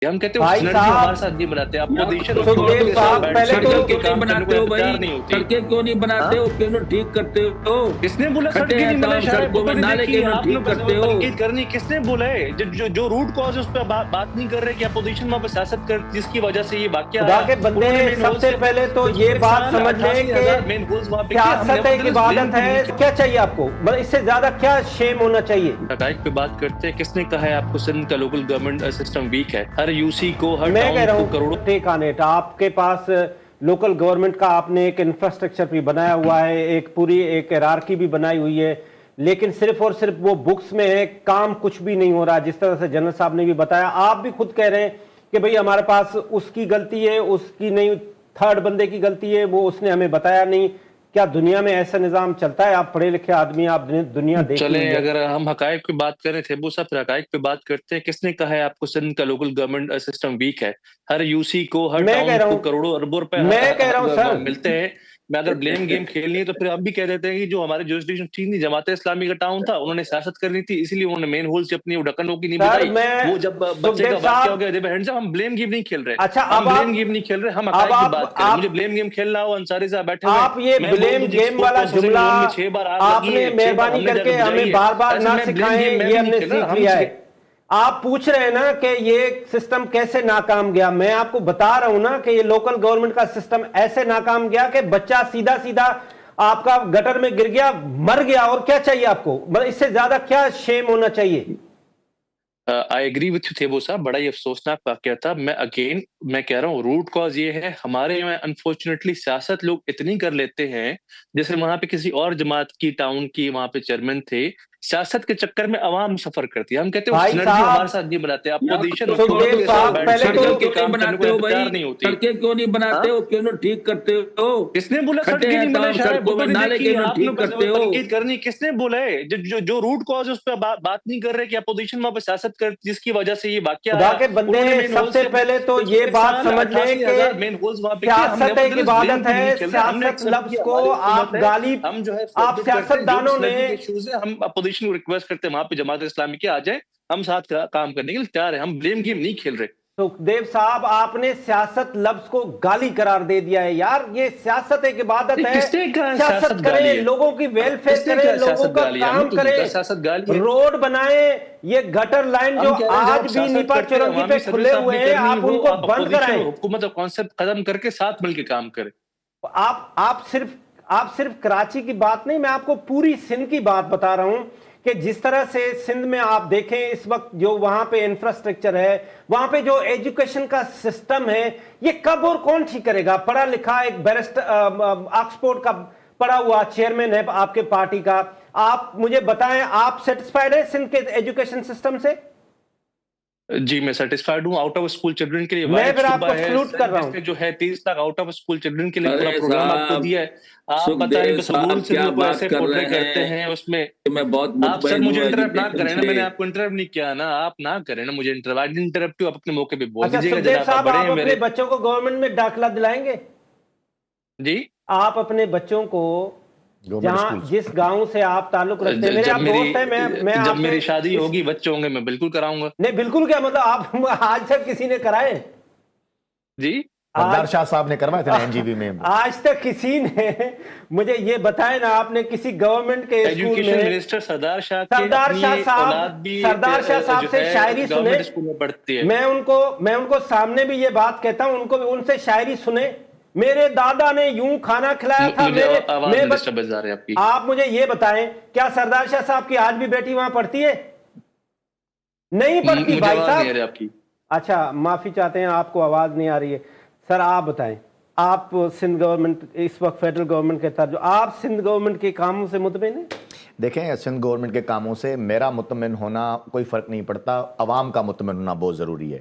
ہم کہتے ہیں بھائی سنرجی صاحب ہمارے ساتھ نہیں بناتے اپوزیشن سکھدیو صاحب پہلے تو کے کام کرنے کو تیار نہیں ہوتی. سڑکیں کیوں نہیں بناتے ہو، کیوں نہیں ٹھیک کرتے ہو؟ کس نے بولا کھڈے سڑکیں ہیں نہیں بنے؟ تمام شاید سڑکوں میں، نالے کیوں نہیں ٹھیک کرتے ہو؟ تنقید کرنی کس نے بولا ہے؟ جو روٹ کاز اس پہ بات نہیں کر رہے کہ اپوزیشن وہاں پہ سیاست کر جس کی وجہ سے یہ واقعہ خدا آیا. کے بندے سب سے پہلے تو یہ بات سمجھ لیں کہ سیاست ایک عبادت ہے. کیا چاہیے آپ کو؟ اس سے زیادہ کیا شیم ہونا چاہیے؟ حقائق پہ بات کرتے ہیں. کس نے کہا ہے آپ کو سندھ کا لوکل گورنمنٹ سسٹم ویک ہے؟ ہر یو سی کو، ہر میں کہہ رہا ٹاؤن کو کروڑوں ہوں ٹیک آن اٹ. آپ کے پاس لوکل گورنمنٹ کا آپ نے ایک انفراسٹرکچر بھی بنایا ہوا ہے، ایک پوری ایک ہیرارکی بھی بنائی ہوئی ہے، لیکن صرف اور صرف وہ بکس میں ہے، کام کچھ بھی نہیں ہو رہا. جس طرح سے جنرل صاحب نے بھی بتایا، آپ بھی خود کہہ رہے ہیں کہ بھئی ہمارے پاس اس کی غلطی ہے، اس کی نہیں، تھرڈ بندے کی غلطی ہے، وہ اس نے ہمیں بتایا نہیں. کیا دنیا میں ایسا نظام چلتا ہے؟ آپ پڑھے لکھے آدمی، آپ دنیا دیکھی ہوئی چلیں ہے. اگر ہم حقائق پہ بات کریں تھیبو صاحب، پھر حقائق پہ بات کرتے ہیں. کس نے کہا ہے آپ کو سندھ کا لوکل گورنمنٹ سسٹم ویک ہے؟ ہر یو سی کو، ہر میں کہہ ٹاؤن رہا کو ہوں کروڑوں اربوں روپے میں کہہ رہا ہوں سر، ملتے ہیں. میں اگر بلیم گیم کھیلنی ہے تو پھر اب بھی کہہ دیتے ہیں کہ جو ہمارے جورسڈکشن ٹھیک نہیں، جماعت اسلامی کا ٹاؤن تھا، انہوں نے سیاست کرنی تھی، اسی لیے انہوں نے مین ہول سے اپنی ڈھکن کی نہیں سر بتائی. میں وہ جب بچے سکھدیو کا واقعہ صاحب، ہو گیا، ہم بلیم گیم نہیں کھیل رہے. اچھا ہم اب آپ بلیم گیم نہیں کھیل رہے، ہم اب حقائق کی آپ بات کریں. مجھے آپ بلیم گیم کھیلنا ہو، انصاری صاحب بیٹھے ہوئے آپ یہ میں بول بلیم دوں جی گیم والا اسپورٹ جملہ روم میں 6 بار آگ آپ لگی نے ہے، 6 بار مہربانی ہم نے کر جا کے ہمیں بجائی ہے. بار بار ایسے نہ میں بلیم سکھائیں، گیم میں یہ بھی ہم نہیں نے کھیل رہا. سیکھ ہم لیا ہے. آپ پوچھ رہے ہیں نا کہ یہ سسٹم کیسے ناکام گیا. میں آپ کو بتا رہا ہوں نا کہ یہ لوکل گورنمنٹ کا سسٹم ایسے ناکام گیا کہ بچہ سیدھا سیدھا آپ کا گٹر میں گر گیا، مر گیا. اور کیا چاہیے آپ کو؟ اس سے زیادہ کیا شیم ہونا چاہیے؟ آئی ایگری وتھ یو تھیبو صاحب، بڑا ہی افسوسناک واقعہ تھا. میں کہہ رہا ہوں روٹ کاز یہ ہے ہمارے یہاں انفارچونیٹلی سیاست لوگ اتنی کر لیتے ہیں. جیسے وہاں پہ کسی اور جماعت کی ٹاؤن کی وہاں پہ چیئرمین تھے، سیاست کے چکر میں عوام سفر کرتی ہے. ہم کہتے ہیں بھائی سنرجی صاحب، ہمارے ساتھ نہیں بناتے اپوزیشن سکھدیو کے ساتھ صاحب، بیٹھ پہلے تو سڑکیں کے کیوں نہیں کام کرنے بناتے کو ہو تیار بھائی؟ نہیں ہوتی. سڑکیں کیوں نہیں بناتے ہو، کیوں نہیں ٹھیک کرتے ہو؟ کس نے بولا کھڈے سڑکیں ہیں نہیں بنے؟ تمام شاید سڑکوں میں، نہیں نالے دیکھی کیوں نہیں آپ نے ٹھیک کرتے ہو؟ تنقید کرنی کس نے بولا ہے؟ جو روٹ کاز اس پہ بات نہیں کر رہے کہ اپوزیشن وہاں پہ سیاست کر جس کی وجہ سے یہ واقعہ خدا آیا. کے بندے انہوں نے مین سب ہول سے پہلے تو یہ بات سمجھ لیں کہ 88,000 مین ہولز وہاں پہ کیے. ہم سیاست ایک نیورتھلیس بلیم عبادت گیم ہے. نہیں کھیل رہے. ہم نے سیاست ایکسپٹ لفظ کیا کو ہماری آپ حکومت ہے، گالی، ہم جو ہے آپ سیلیبریٹ کرتے ہیں. سیاست جو بھی دانوں نے، سنرجی کے ایشوز ہیں ہم اپوزیشن کو ریکویسٹ کرتے ہیں وہاں پہ جماعت اسلامی کے آ جائیں، ہم ساتھ کام کرنے کے لیے تیار ہیں. ہم بلیم گیم نہیں کھیل رہے. سکھدیو صاحب آپ نے سیاست لفظ کو گالی قرار دے دیا ہے. یار یہ سیاست ایک عبادت ہے. کس نے کہا سیاست سیاست کریں، گالی ہے؟ لوگوں کی ویلفیئر کس نے کریں، کہا لوگوں سیاست کا گالی ہے؟ ہم کام تو کریں، سیاست گالی ہے. روڈ بنائیں. یہ گٹر لائن جو ہم کہہ رہے ہیں جب آج آپ بھی سیاست نیپا کرتے ہیں چورنگی پہ عوامی کھلے سروس آپ ہوئے نے ہیں، کرنی آپ ان ہو، کو آپ بند اپوزیشن کرائیں. اور حکومت اور کانسیپٹ ختم کر کے ساتھ مل کے کام کریں. آپ صرف کراچی کی بات نہیں، میں آپ کو پوری سندھ کی بات بتا رہا ہوں کہ جس طرح سے سندھ میں آپ دیکھیں اس وقت جو وہاں پہ انفراسٹرکچر ہے، وہاں پہ جو ایجوکیشن کا سسٹم ہے، یہ کب اور کون ٹھیک کرے گا؟ پڑھا لکھا ایک بیرسٹر آکسفورڈ کا پڑھا ہوا چیئرمین ہے آپ کے پارٹی کا. آپ مجھے بتائیں، آپ سیٹسفائیڈ ہیں سندھ کے ایجوکیشن سسٹم سے؟ جی میں سیٹسفائیڈ ہوں. آؤٹ آف اسکول چلڈرن کے لیے میں واحد پھر آپ صوبہ کو ہے سلوٹ کر رہا جس ہوں. نے جو ہے 30 lakh out of school children کے لیے پورا ارے پروگرام آپ کو صاحب، دیا ہے. آپ پتہ نہیں سکھدیو بس رول صاحب سے کیا کو ایسے بات کر پورٹری رہے کرتے ہیں ہیں اس میں. کہ میں بہت آپ سر مطمئن مجھے ہوں انٹرپٹ نہ ایجوکیشن کریں نا، سے. میں نے آپ کو انٹرپٹ نہیں کیا نا، آپ نہ کریں نا مجھے انٹرپٹ. آپ اپنے موقع پہ بول اچھا دیجیے گا سکھدیو جناب، آپ صاحب، بڑے آپ ہیں اپنے میرے. بچوں کو گورنمنٹ میں داخلہ دلائیں گے؟ جی آپ اپنے بچوں کو جہاں جس گاؤں سے آپ تعلق رکھتے ہیں، میرے آپ دوست ہیں، میں جب آپ سے میری شادی ہوگی بچے ہوں گے میں بالکل کراؤں گا. نہیں بالکل کیا مطلب، آپ آج تک کسی نے کرائے؟ جی سردار شاہ صاحب نے کروائے تھے نا این جی وی میں. آج تک کسی نے مجھے یہ بتائے نا، آپ نے کسی گورنمنٹ کے اسکول ایجوکیشن میں منسٹر سردار شاہ کے سردار اپنی شاہ اولاد بھی صاحب جو سے ہے شاعری سنے؟ گورنمنٹ اسکول میں پڑھتی ہے. میں ان کو سامنے بھی یہ بات کہتا ہوں، ان سے شاعری سنے. میرے دادا نے یوں کھانا کھلایا تھا. مجھے آواز میں ڈسٹربنس آ رہی ہے آپ کی. آپ مجھے یہ بتائیں، کیا سردار شاہ صاحب کی آج بھی بیٹی وہاں پڑھتی ہے؟ نہیں پڑھتی مجھے بھائی آواز صاحب. نہیں آ رہی آپ کی. اچھا معافی چاہتے ہیں، آپ کو آواز نہیں آ رہی ہے. سر آپ بتائیں، آپ سندھ گورنمنٹ اس وقت فیڈرل گورنمنٹ کے تحت، جو آپ سندھ گورنمنٹ کے کاموں سے مطمئن ہیں؟ دیکھیں سندھ گورنمنٹ کے کاموں سے میرا مطمئن ہونا کوئی فرق نہیں پڑتا، عوام کا مطمئن ہونا بہت ضروری ہے.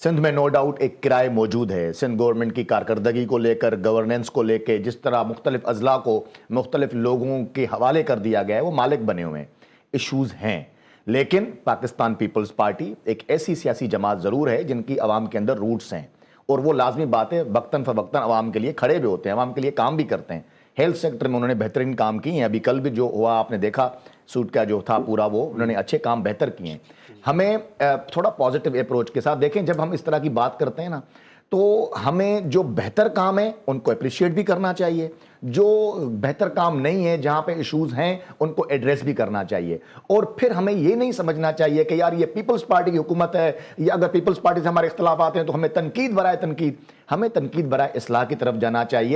سندھ میں نو ڈاؤٹ ایک کرائے موجود ہے. سندھ گورنمنٹ کی کارکردگی کو لے کر، گورننس کو لے کے، جس طرح مختلف اضلاع کو مختلف لوگوں کے حوالے کر دیا گیا ہے، وہ مالک بنے ہوئے ہیں. ایشوز ہیں، لیکن پاکستان پیپلز پارٹی ایک ایسی سیاسی جماعت ضرور ہے جن کی عوام کے اندر روٹس ہیں، اور وہ لازمی بات ہے وقتاً فوقتاً عوام کے لیے کھڑے بھی ہوتے ہیں، عوام کے لیے کام بھی کرتے ہیں. ہیلتھ سیکٹر میں انہوں نے بہترین کام کیے ہیں. ابھی کل بھی جو ہوا آپ نے دیکھا، سوٹ کا جو تھا پورا، وہ انہوں نے اچھے کام بہتر کیے ہیں. ہمیں تھوڑا پازیٹیو اپروچ کے ساتھ دیکھیں. جب ہم اس طرح کی بات کرتے ہیں نا تو ہمیں جو بہتر کام ہے ان کو اپریشیٹ بھی کرنا چاہیے, جو بہتر کام نہیں ہے, جہاں پہ ایشوز ہیں ان کو ایڈریس بھی کرنا چاہیے. اور پھر ہمیں یہ نہیں سمجھنا چاہیے کہ یار یہ پیپلز پارٹی کی حکومت ہے, یا اگر پیپلز پارٹی سے ہمارے اختلافات ہیں تو ہمیں تنقید برائے تنقید, ہمیں تنقید برائے اصلاح کی طرف جانا چاہیے.